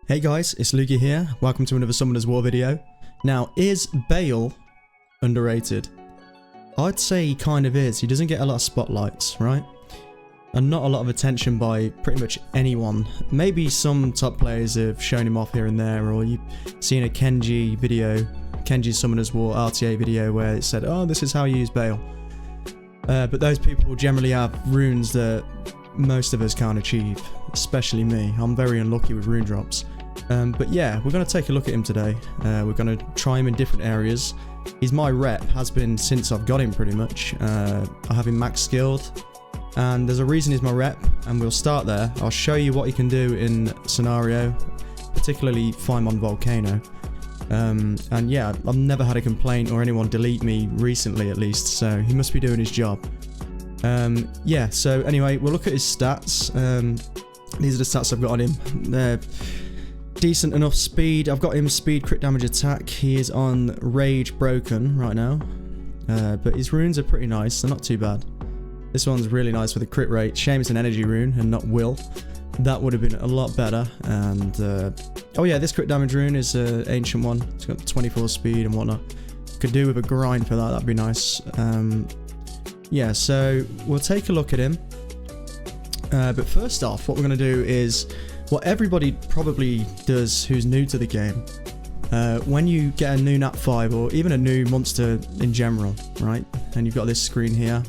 Hey guys, it's Lougie here. Welcome to another Summoner's War video. Now, is Bael underrated? I'd say he kind of is. He doesn't get a lot of spotlights, right? And not a lot of attention by pretty much anyone. Maybe some top players have shown him off here and there, or you've seen a Kenji video, Kenji Summoner's War RTA video where it said, oh, this is how you use Bael. But those people generally have runes that most of us can't achieve, especially me. I'm very unlucky with rune drops. But yeah, we're going to take a look at him today. We're going to try him in different areas. He's my rep, has been since I've got him pretty much. I have him max skilled, and there's a reason he's my rep, and we'll start there. I'll show you what he can do in scenario, particularly Feynman Volcano. And yeah, I've never had a complaint or anyone delete me recently at least, so he must be doing his job. Yeah, so anyway, we'll look at his stats. These are the stats I've got on him. They're decent enough speed. I've got him speed, crit damage, attack. He is on Rage Broken right now. But his runes are pretty nice. They're not too bad. This one's really nice with a crit rate. Shame it's an energy rune and not will. That would have been a lot better. And oh yeah, this crit damage rune is an ancient one. It's got 24 speed and whatnot. Could do with a grind for that. That'd be nice. Yeah, so we'll take a look at him. But first off, what we're going to do is what everybody probably does who's new to the game. When you get a new nat 5 or even a new monster in general, right? And you've got this screen here,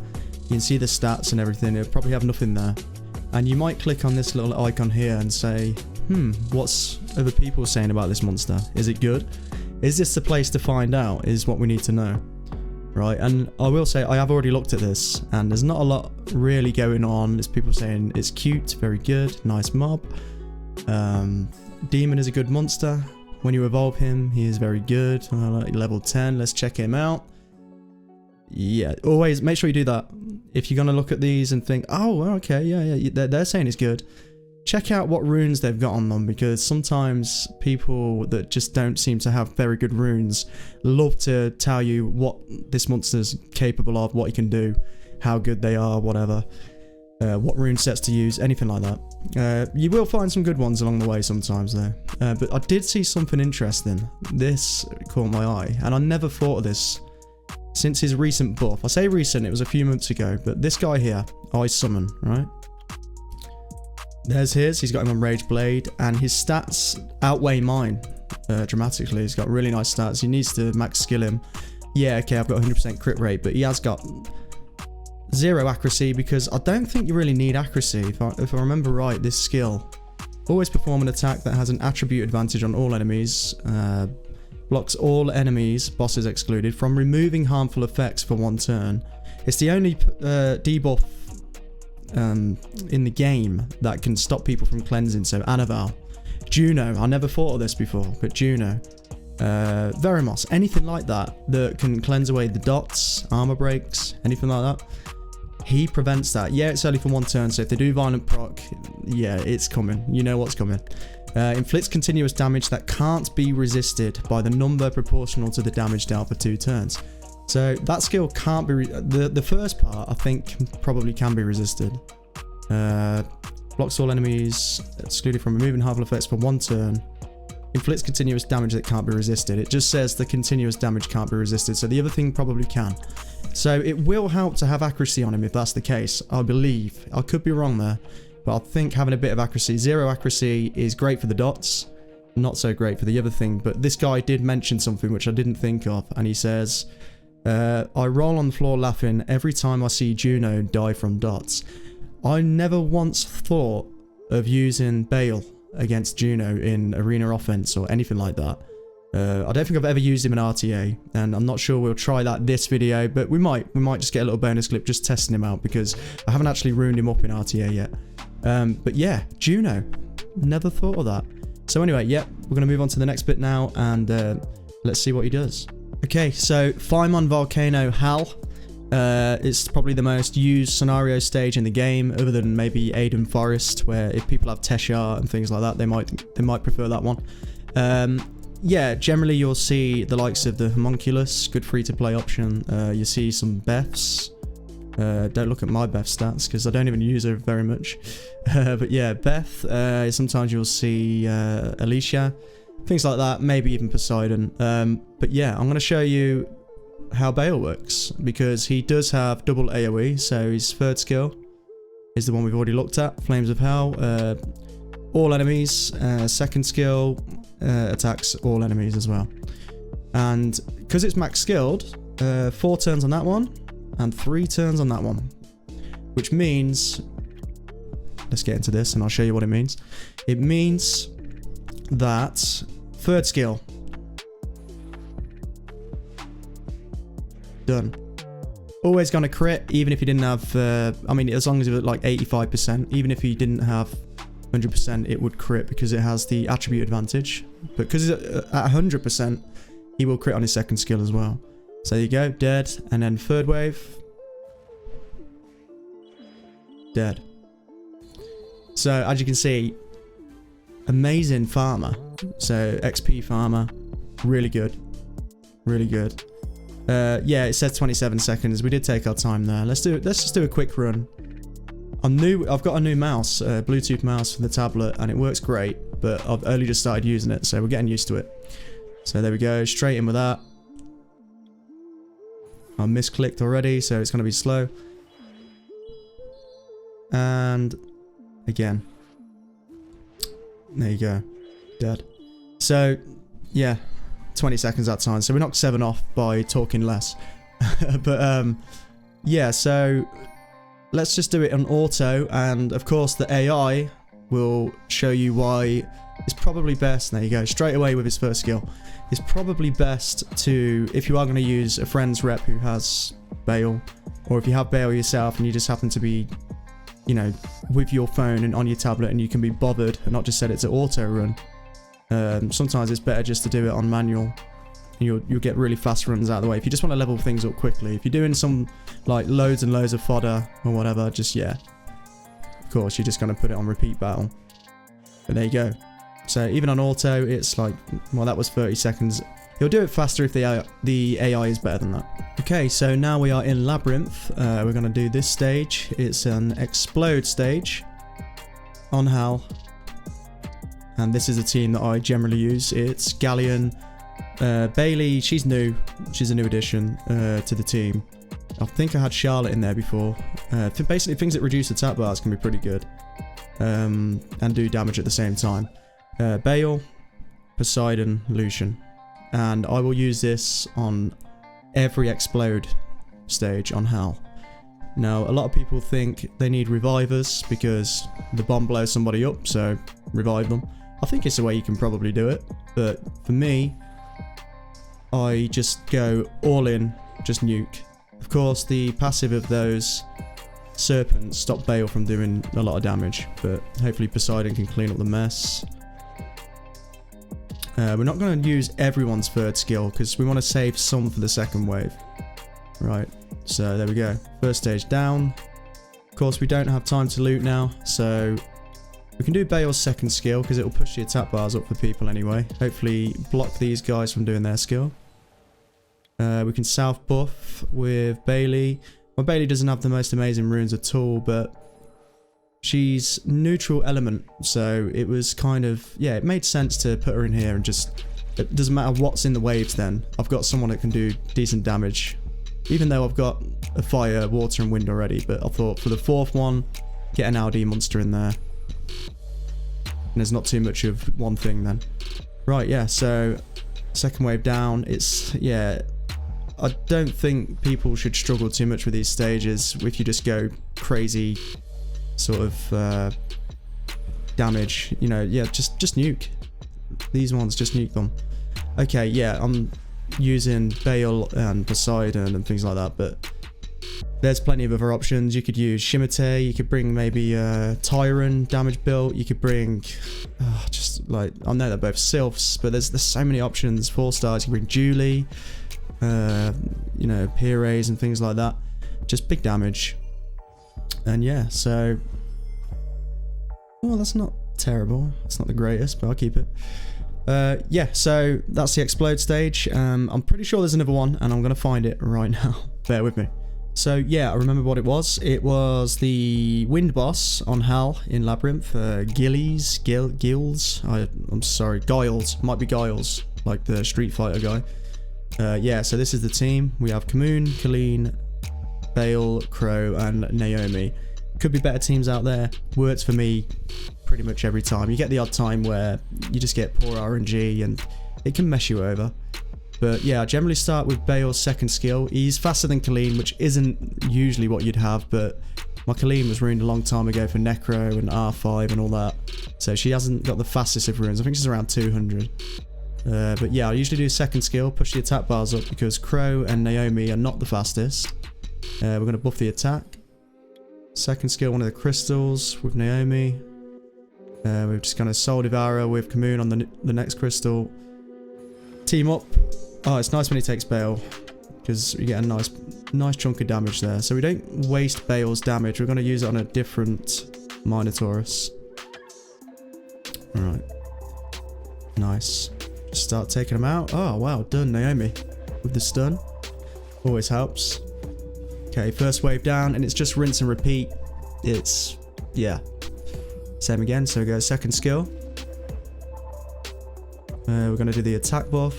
you can see the stats and everything. It'll probably have nothing there. And you might click on this little icon here and say, what's other people saying about this monster? Is it good? Is this the place to find out? Is what we need to know. Right, and I will say I have already looked at this, and there's not a lot really going on. There's people saying it's cute, very good, nice mob. Demon is a good monster. When you evolve him, he is very good. Level 10, let's check him out. Yeah, always make sure you do that. If you're going to look at these and think, oh, okay, yeah, they're saying it's good. Check out what runes they've got on them, because sometimes people that just don't seem to have very good runes love to tell you what this monster's capable of, what he can do, how good they are, whatever, what rune sets to use, anything like that. You will find some good ones along the way sometimes though. But I did see something interesting. This caught my eye, and I never thought of this since his recent buff. I say recent, it was a few months ago, but this guy here, I summon, right? There's his, he's got him on Rage Blade, and his stats outweigh mine dramatically. He's got really nice stats. He needs to max skill him. Yeah, okay, I've got 100% crit rate, but he has got 0 accuracy, because I don't think you really need accuracy. If I remember right, this skill, always perform an attack that has an attribute advantage on all enemies, blocks all enemies, bosses excluded, from removing harmful effects for 1 turn. It's the only debuff in the game that can stop people from cleansing. So Anaval, Juno, I never thought of this before, but Juno, Veremos, anything like that that can cleanse away the dots, armor breaks, anything like that, he prevents that. Yeah, it's only for 1 turn, so if they do violent proc, yeah, it's coming. You know what's coming. Inflicts continuous damage that can't be resisted by the number proportional to the damage dealt for 2 turns. So that skill can't be, the first part I think probably can be resisted. Blocks all enemies excluded from removing harmful effects for 1 turn. Inflicts continuous damage that can't be resisted. It just says the continuous damage can't be resisted, so the other thing probably can. So it will help to have accuracy on him if that's the case, I believe. I could be wrong there, but I think having a bit of accuracy, 0 accuracy is great for the dots, not so great for the other thing. But this guy did mention something which I didn't think of, and he says, I roll on the floor laughing every time I see Juno die from dots. I never once thought of using Bael against Juno in arena offense or anything like that. I don't think I've ever used him in RTA, and I'm not sure we'll try that this video, but we might just get a little bonus clip just testing him out, because I haven't actually ruined him up in RTA yet. But yeah, Juno, never thought of that. So anyway, yeah, we're going to move on to the next bit now, and let's see what he does. Okay, so Feynman Volcano Hal. It's probably the most used scenario stage in the game, other than maybe Aiden Forest, where if people have Teshar and things like that, they might prefer that one. Yeah, generally you'll see the likes of the Homunculus, good free-to-play option. You see some Beths, Don't look at my Beth stats because I don't even use her very much. But yeah, Beth, sometimes you'll see Alicia, things like that, maybe even Poseidon. But yeah, I'm going to show you how Bael works because he does have double AoE. So his third skill is the one we've already looked at, Flames of Hell. All enemies. Second skill attacks all enemies as well. And because it's max skilled, 4 turns on that one and 3 turns on that one, which means, let's get into this and I'll show you what it means. It means that third skill, done. Always gonna crit, even if you didn't have, I mean, as long as it was like 85%, even if you didn't have 100%, it would crit because it has the attribute advantage. But because it's at 100%, he will crit on his second skill as well. So there you go, dead. And then third wave, dead. So as you can see, amazing farmer. So XP farmer, really good, really good. Yeah, it says 27 seconds. We did take our time there. Let's just do a quick run. I've got a new mouse, Bluetooth mouse for the tablet, and it works great. But I've only just started using it, so we're getting used to it. So there we go, straight in with that. I misclicked already, so it's going to be slow. And again. There you go. Dead. So, yeah. 20 seconds that time. So we knocked 7 off by talking less. But, yeah, so let's just do it on auto. And, of course, the AI will show you why it's probably best. There you go. Straight away with his first skill. It's probably best to, if you are going to use a friend's rep who has Bael, or if you have Bael yourself and you just happen to be, you know, with your phone and on your tablet and you can be bothered and not just set it to auto run. Sometimes it's better just to do it on manual. You'll get really fast runs out of the way. If you just want to level things up quickly. If you're doing some like loads and loads of fodder or whatever, just yeah. Of course, you're just going to put it on repeat battle. But there you go. So even on auto, it's like, well, that was 30 seconds. You'll do it faster if the AI is better than that. Okay, so now we are in Labyrinth. We're going to do this stage. It's an explode stage on Hal. And this is a team that I generally use. It's Galleon, Bailey, she's new. She's a new addition to the team. I think I had Charlotte in there before. Basically, things that reduce attack bars can be pretty good. And do damage at the same time. Bael, Poseidon, Lucian. And I will use this on every explode stage on Hal. Now, a lot of people think they need revivers because the bomb blows somebody up, so revive them. I think it's a way you can probably do it, but for me, I just go all in, just nuke. Of course, the passive of those serpents stop Bael from doing a lot of damage, but hopefully Poseidon can clean up the mess. We're not going to use everyone's third skill because we want to save some for the second wave. Right, so there we go. First stage down. Of course, we don't have time to loot now, so we can do Bael's second skill because it will push the attack bars up for people anyway. Hopefully block these guys from doing their skill. We can south buff with Bailey. Well, Bailey doesn't have the most amazing runes at all, but she's neutral element, so it was kind of, yeah, it made sense to put her in here and just, it doesn't matter what's in the waves then. I've got someone that can do decent damage, even though I've got a fire, water and wind already, but I thought for the fourth one, get an LD monster in there. And there's not too much of one thing then. Right, yeah, so second wave down, it's, yeah, I don't think people should struggle too much with these stages if you just go crazy sort of damage, you know, yeah, just nuke these ones, just nuke them. Okay, yeah, I'm using Bael and Poseidon and things like that, but there's plenty of other options. You could use Shimate, you could bring maybe Tyron damage built, you could bring just like, I know they're both sylphs, but there's so many options. 4 stars, you can bring Julie, you know, Pires and things like that, just big damage. And yeah, so, well, that's not terrible. It's not the greatest, but I'll keep it. Yeah, so that's the explode stage. I'm pretty sure there's another one, and I'm going to find it right now. Bear with me. So yeah, I remember what it was. It was the wind boss on Hal in Labyrinth. Gills. I'm sorry, Giles. Might be Giles, like the Street Fighter guy. Yeah, so this is the team. We have Kamoon, Colleen, Bael, Crow, and Naomi. Could be better teams out there. Works for me pretty much every time. You get the odd time where you just get poor RNG and it can mess you over. But yeah, I generally start with Bael's second skill. He's faster than Colleen, which isn't usually what you'd have, but my Colleen was ruined a long time ago for Necro and R5 and all that. So she hasn't got the fastest of runes. I think she's around 200. But yeah, I usually do second skill, push the attack bars up because Crow and Naomi are not the fastest. We're going to buff the attack. Second skill, one of the crystals with Naomi. We've just kind of Soul Devourer with Kamoon on the next crystal. Team up. Oh, it's nice when he takes Bael because you get a nice chunk of damage there. So we don't waste Bael's damage. We're going to use it on a different Minotaurus. Alright. Nice. Just start taking them out. Oh, wow. Done, Naomi. With the stun. Always helps. Okay, first wave down, and it's just rinse and repeat. It's, yeah. Same again, so we go second skill. We're going to do the attack buff.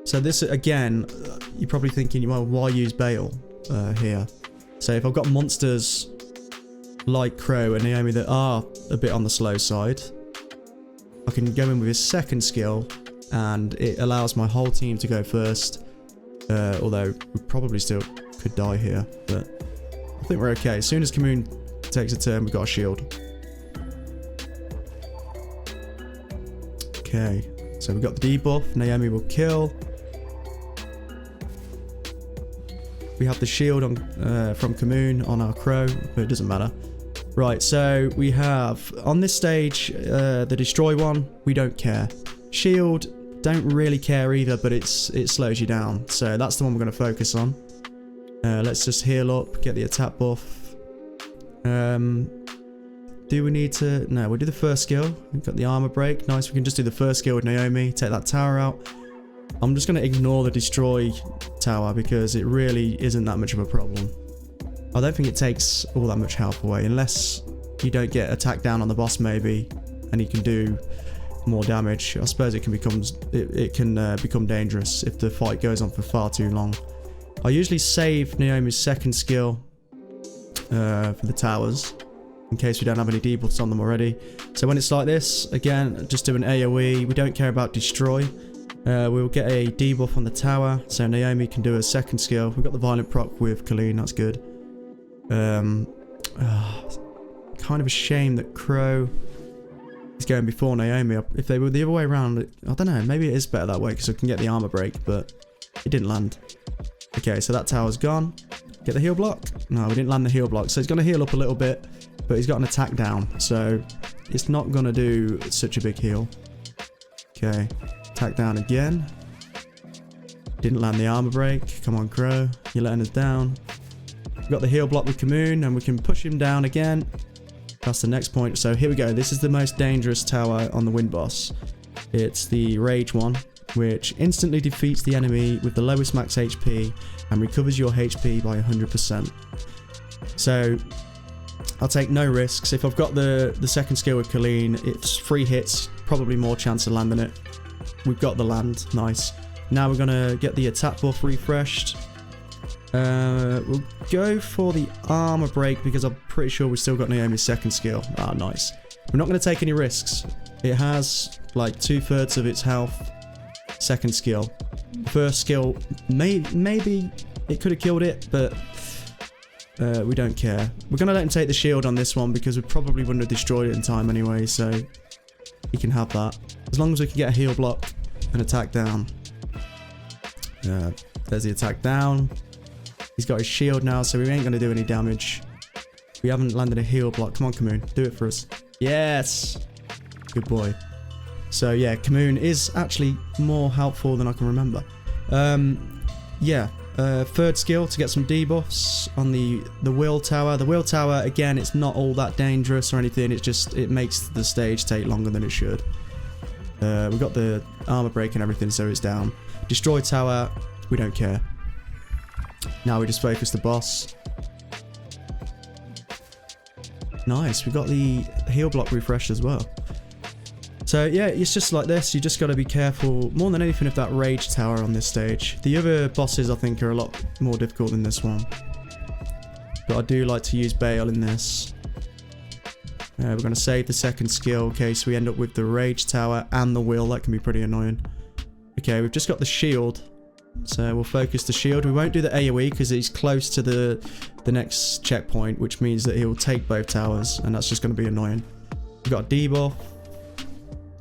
So this, again, you're probably thinking, well, why use Bael here? So if I've got monsters like Crow and Naomi that are a bit on the slow side, I can go in with his second skill, and it allows my whole team to go first. Although we probably still could die here, but I think we're okay. As soon as Kamoon takes a turn, we've got a shield. Okay, so we've got the debuff. Naomi will kill. We have the shield on from Kamoon on our Crow, but it doesn't matter. Right, so we have on this stage the destroy one. We don't care. Shield, don't really care either, but it slows you down. So that's the one we're going to focus on. Let's just heal up, get the attack buff. Do we need to? No, we'll do the first skill. We've got the armor break. Nice, we can just do the first skill with Naomi. Take that tower out. I'm just going to ignore the destroy tower because it really isn't that much of a problem. I don't think it takes all that much health away unless you don't get attacked down on the boss maybe and you can do more damage. I suppose it can become dangerous if the fight goes on for far too long. I usually save Naomi's second skill for the towers in case we don't have any debuffs on them already. So when it's like this, again, just do an AoE. We don't care about destroy. We'll get a debuff on the tower, so Naomi can do a second skill. We've got the violent proc with Colleen, that's good. Kind of a shame that Crow is going before Naomi. If they were the other way around, I don't know, maybe it is better that way because I can get the armor break, but it didn't land. Okay, so that tower's gone. Get the heal block. No, we didn't land the heal block, so it's going to heal up a little bit, but he's got an attack down, so it's not going to do such a big heal. Okay, attack down again. Didn't land the armor break. Come on, Crow, you're letting us down. We've got the heal block with Kamoon, and we can push him down again. That's the next point. So here we go. This is the most dangerous tower on the wind boss. It's the rage one, which instantly defeats the enemy with the lowest max HP and recovers your HP by 100%. So I'll take no risks. If I've got the second skill with Colleen, it's 3 hits, probably more chance of landing it. We've got the land, nice. Now we're gonna get the attack buff refreshed. We'll go for the armor break because I'm pretty sure we've still got Naomi's second skill. Ah, nice. We're not going to take any risks. It has like 2/3 of its health. Second skill. First skill, maybe it could have killed it, but we don't care. We're going to let him take the shield on this one because we probably wouldn't have destroyed it in time anyway, so he can have that. As long as we can get a heal block and attack down. There's the attack down. He's got his shield now, so we ain't going to do any damage. We haven't landed a heal block. Come on, Kamoon. Do it for us. Yes! Good boy. So, yeah, Kamoon is actually more helpful than I can remember. Yeah. Third skill to get some debuffs on the Will Tower. The Will Tower, again, it's not all that dangerous or anything. It's just, it makes the stage take longer than it should. We've got the armor break and everything, so it's down. Destroy Tower, we don't care. Now we just focus the boss. Nice, we got the heal block refreshed as well. So yeah, it's just like this. You just got to be careful more than anything of that rage tower on this stage. The other bosses I think are a lot more difficult than this one. But I do like to use Bael in this. We're going to save the second skill in case we end up with the rage tower and the wheel. That can be pretty annoying. Okay, we've just got the shield. So we'll focus the shield. We won't do the AoE because he's close to the next checkpoint, which means that he'll take both towers, and that's just going to be annoying. We've got a debuff.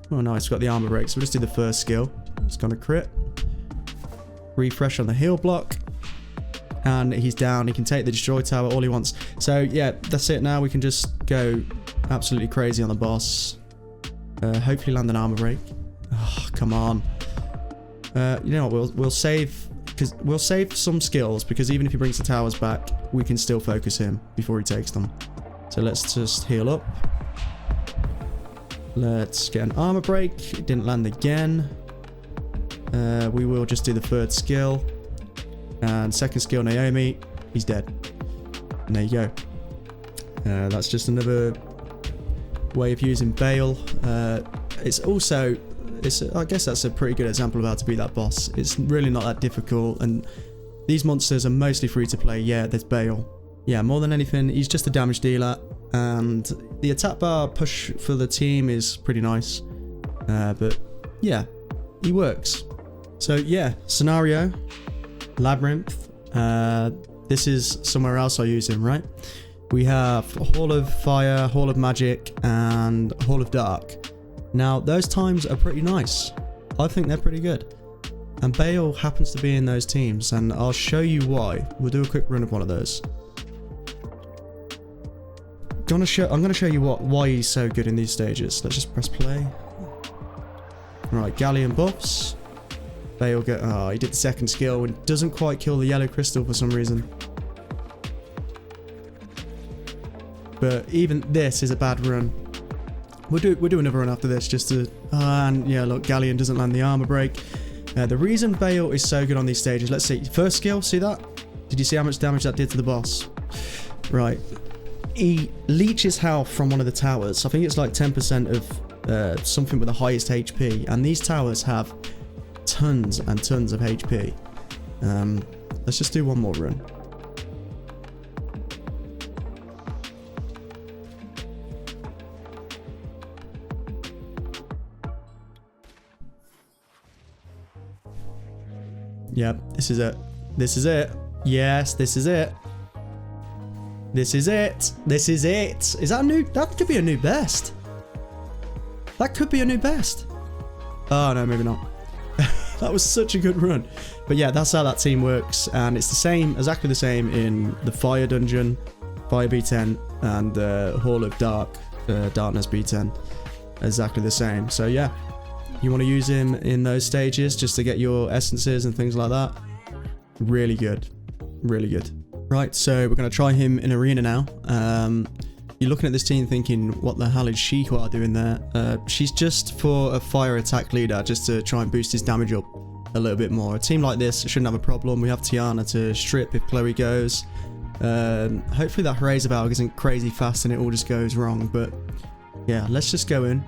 Oh nice, we've got the armor break. So we'll just do the first skill. It's going to crit. Refresh on the heal block. And he's down. He can take the destroy tower all he wants. So yeah, that's it now. We can just go absolutely crazy on the boss. Hopefully land an armor break. Oh, come on. You know what, we'll save, because we'll save some skills, because even if he brings the towers back, we can still focus him before he takes them. So let's just heal up. Let's get an armor break. It didn't land again. We will just do the third skill. And second skill, Naomi. He's dead. And there you go. That's just another way of using Bael. It's also... I guess that's a pretty good example of how to beat that boss. It's really not that difficult, and these monsters are mostly free to play. Yeah, there's Bael. Yeah, more than anything, he's just a damage dealer, and the attack bar push for the team is pretty nice. But yeah, he works. So yeah, scenario, labyrinth. This is somewhere else I use him, right? We have Hall of Fire, Hall of Magic, and Hall of Dark. Now, those times are pretty nice. I think they're pretty good. And Bael happens to be in those teams, and I'll show you why. We'll do a quick run of one of those. I'm going to show you why he's so good in these stages. Let's just press play. Right, Galleon buffs. Bael go... Oh, he did the second skill and doesn't quite kill the yellow crystal for some reason. But even this is a bad run. We'll do another run after this just to... and yeah, look, Galleon doesn't land the armor break. The reason Bael is so good on these stages, let's see. First skill, see that? Did you see how much damage that did to the boss? Right. He leeches health from one of the towers. I think it's like 10% of something with the highest HP. And these towers have tons and tons of HP. Let's just do one more run. Yep, this is it. This is it. Yes, this is it. This is it. This is it. Is that a new... That could be a new best. That could be a new best. Oh, no, maybe not. That was such a good run. But yeah, that's how that team works. And it's the same, exactly the same in the Fire Dungeon, Fire B10, and Hall of Darkness B10. Exactly the same. So yeah. You want to use him in those stages just to get your essences and things like that. Really good. Really good. Right, so we're going to try him in arena now. You're looking at this team thinking, what the hell is Shihua doing there? She's just for a fire attack leader, just to try and boost his damage up a little bit more. A team like this shouldn't have a problem. We have Tiana to strip if Chloe goes. Hopefully that Razorback isn't crazy fast and it all just goes wrong. But yeah, let's just go in.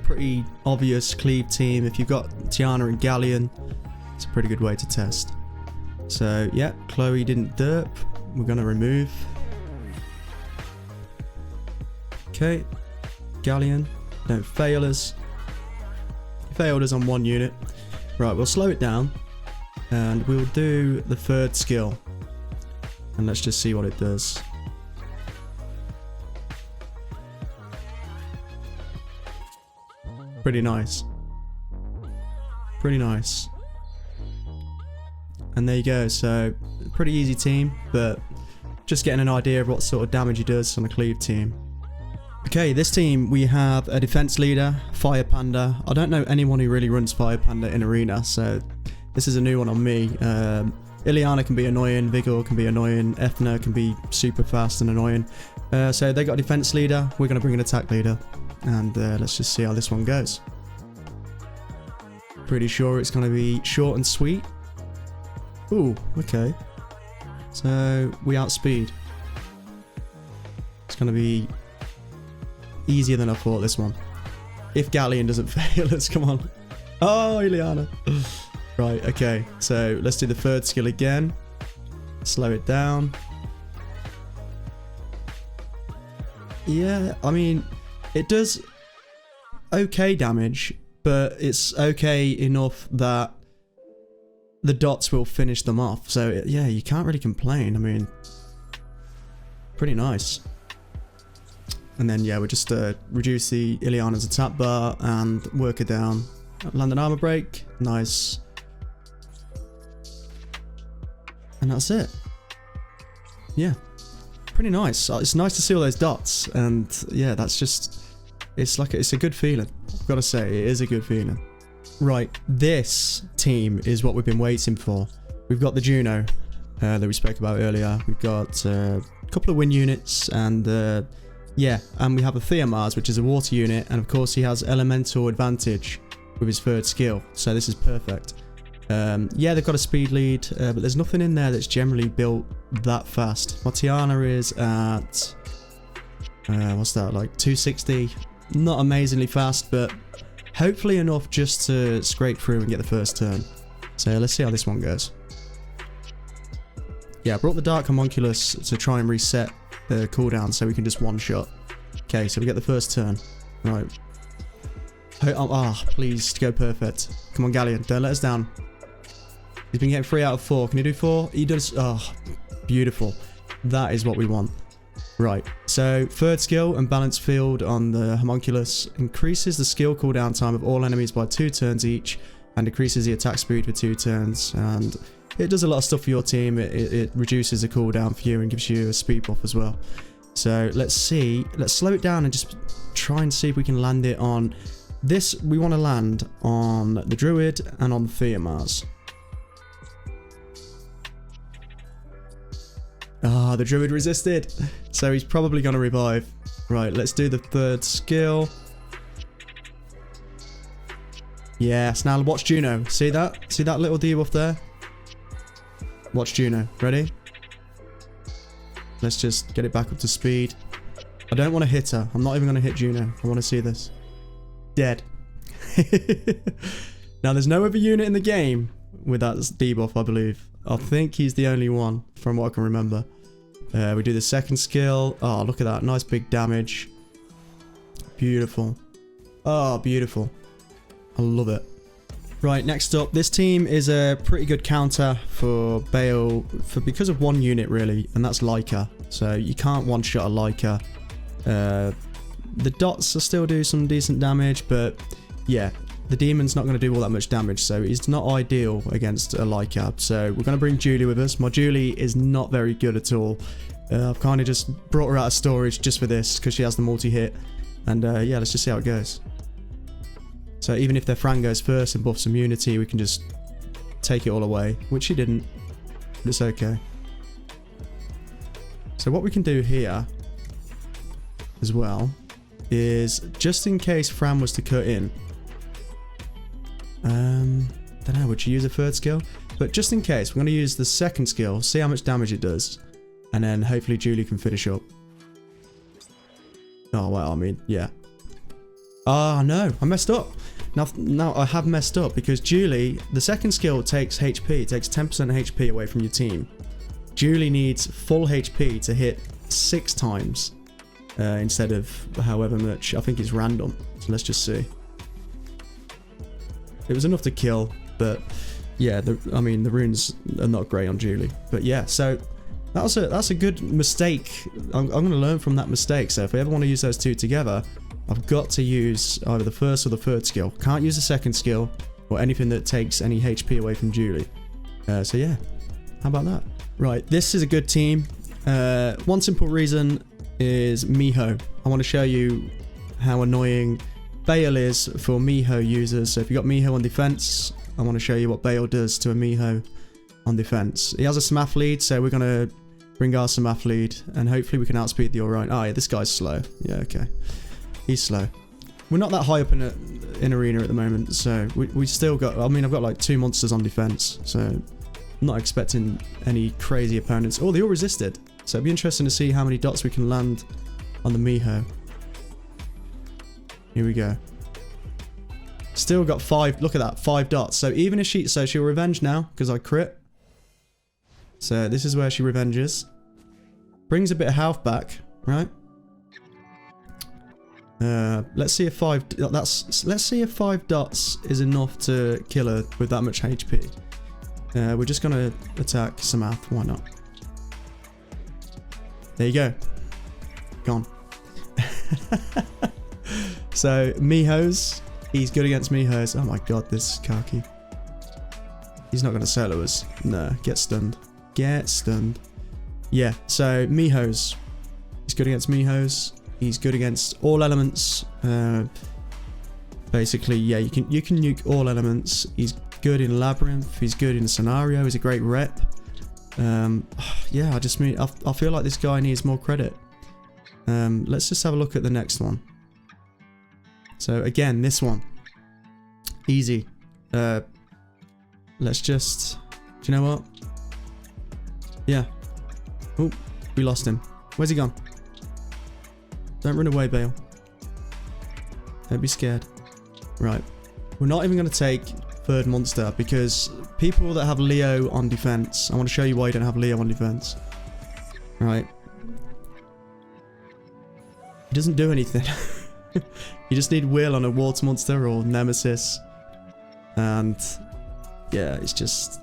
Pretty obvious cleave team. If you've got Tiana and Galleon, it's a pretty good way to test. So yeah, Chloe didn't derp. We're gonna remove. Okay, Galleon, don't fail us. He failed us on one unit. Right, we'll slow it down and we'll do the third skill. And let's just see what it does. Pretty nice. Pretty nice. And there you go. So, pretty easy team, but just getting an idea of what sort of damage he does on a cleave team. Okay, this team, we have a defense leader, Fire Panda. I don't know anyone who really runs Fire Panda in arena, so this is a new one on me. Ileana can be annoying, Vigor can be annoying, Ethna can be super fast and annoying. So they got a defense leader, we're going to bring an attack leader. And let's just see how this one goes. Pretty sure it's going to be short and sweet. Ooh, okay. So we outspeed. It's gonna be easier than I thought, this one. If Galleon doesn't fail us, come on. Oh, Ileana. Right, okay. So let's do the third skill again. Slow it down. Yeah, I mean, it does okay damage, but it's okay enough that the dots will finish them off. So yeah, you can't really complain. I mean, pretty nice. And then yeah, we just reduce the Ileana's attack bar and work her down. Land an armor break. Nice. And that's it. Yeah. Pretty nice. It's nice to see all those dots. And yeah, that's just... It's a good feeling. I've got to say, it is a good feeling. Right, this team is what we've been waiting for. We've got the Juno that we spoke about earlier. We've got a couple of wind units and... yeah, and we have a Theomars, which is a water unit, and of course he has elemental advantage with his third skill, so this is perfect. Yeah, they've got a speed lead, but there's nothing in there that's generally built that fast. Mortiana is at, what's that, like 260? Not amazingly fast, but hopefully enough just to scrape through and get the first turn. So let's see how this one goes. Yeah, I brought the Dark Homunculus to try and reset the cooldown so we can just one-shot. Okay, so we get the first turn. Right. Please go perfect. Come on, Galleon, don't let us down. He's been getting 3 out of 4. Can you do 4? He does. Oh, beautiful. That is what we want. Right, so third skill, Unbalanced Field on the Homunculus increases the skill cooldown time of all enemies by 2 turns each and decreases the attack speed for 2 turns. And it does a lot of stuff for your team. It reduces the cooldown for you and gives you a speed buff as well. So let's see. Let's slow it down and just try and see if we can land it on this. We want to land on the Druid and on Theomars. Ah, the Druid resisted. So he's probably going to revive. Right, let's do the third skill. Yes, now watch Juno. See that? See that little debuff there? Watch Juno. Ready? Let's just get it back up to speed. I don't want to hit her. I'm not even going to hit Juno. I want to see this. Dead. Now, there's no other unit in the game with that debuff, I believe. I think he's the only one, from what I can remember. We do the second skill. Oh, look at that. Nice big damage. Beautiful. Oh, beautiful. I love it. Right, next up, this team is a pretty good counter for Bael because of one unit really, and that's Leica. So you can't one-shot a Leica. The dots will still do some decent damage, but yeah, the demon's not going to do all that much damage, so it's not ideal against a Leica. So we're going to bring Julie with us. My Julie is not very good at all. I've kind of just brought her out of storage just for this because she has the multi-hit, and yeah, let's just see how it goes. So even if their Fran goes first and buffs immunity, we can just take it all away, which she didn't, but it's okay. So what we can do here as well is, just in case Fran was to cut in, don't know, would you use a third skill? But just in case, we're going to use the second skill, see how much damage it does, and then hopefully Julie can finish up. Oh, well, I mean, yeah. Ah, no, I messed up. Now I have messed up because Julie, the second skill takes HP, it takes 10% HP away from your team. Julie needs full HP to hit 6 times instead of however much. I think it's random, so let's just see. It was enough to kill, but yeah, I mean, the runes are not great on Julie. But yeah, so that's a good mistake. I'm going to learn from that mistake, so if I ever want to use those two together, I've got to use either the first or the third skill. Can't use the second skill or anything that takes any HP away from Julie. So yeah, how about that? Right, this is a good team. One simple reason is Miho. I want to show you how annoying Bael is for Miho users. So if you've got Miho on defense, I want to show you what Bael does to a Miho on defense. He has a Smath lead, so we're going to bring our Smath lead and hopefully we can outspeed the Orion. Oh yeah, this guy's slow. Yeah, okay. He's slow. We're not that high up in arena at the moment, so we still got... I mean, I've got like 2 monsters on defense, so I'm not expecting any crazy opponents. Oh, they all resisted. So it'd be interesting to see how many dots we can land on the Miho. Here we go. Still got 5, look at that, 5 dots. So even if she'll revenge now, because I crit. So this is where she revenges. Brings a bit of health back, right? Let's see if 5 dots is enough to kill her with that much HP. We're just gonna attack Samath, why not? There you go. Gone. So, Mihos. He's good against Mihos. Oh my god, this Kaki. He's not gonna solo us. No, get stunned. Get stunned. Yeah, so Mihos. He's good against Mihos. He's good against all elements. Basically, yeah, you can nuke all elements. He's good in Labyrinth. He's good in Scenario. He's a great rep. Yeah, I feel like this guy needs more credit. Let's just have a look at the next one. So again, this one. Easy. Let's just... Do you know what? Yeah. Oh, we lost him. Where's he gone? Don't run away, Bael. Don't be scared. Right. We're not even going to take third monster because people that have Leo on defense... I want to show you why you don't have Leo on defense. Right. He doesn't do anything. You just need Will on a water monster or Nemesis. And yeah, it's just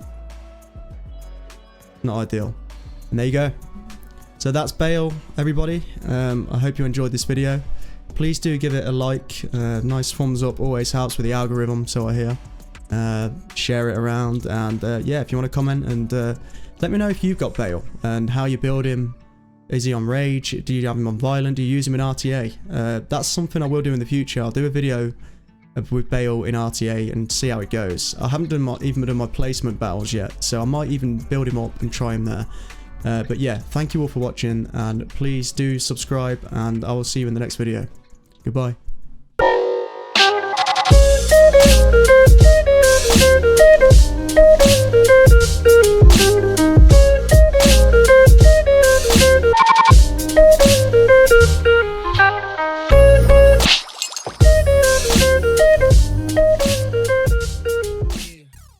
not ideal. And there you go. So that's Bael, everybody. I hope you enjoyed this video. Please do give it a like. Nice thumbs up always helps with the algorithm, so I hear. Share it around, and yeah, if you want to comment and let me know if you've got Bael and how you build him. Is he on Rage? Do you have him on Violent? Do you use him in RTA? That's something I will do in the future. I'll do a video with Bael in RTA and see how it goes. I haven't even done my placement battles yet, so I might even build him up and try him there. But yeah, thank you all for watching, and please do subscribe, and I will see you in the next video. Goodbye.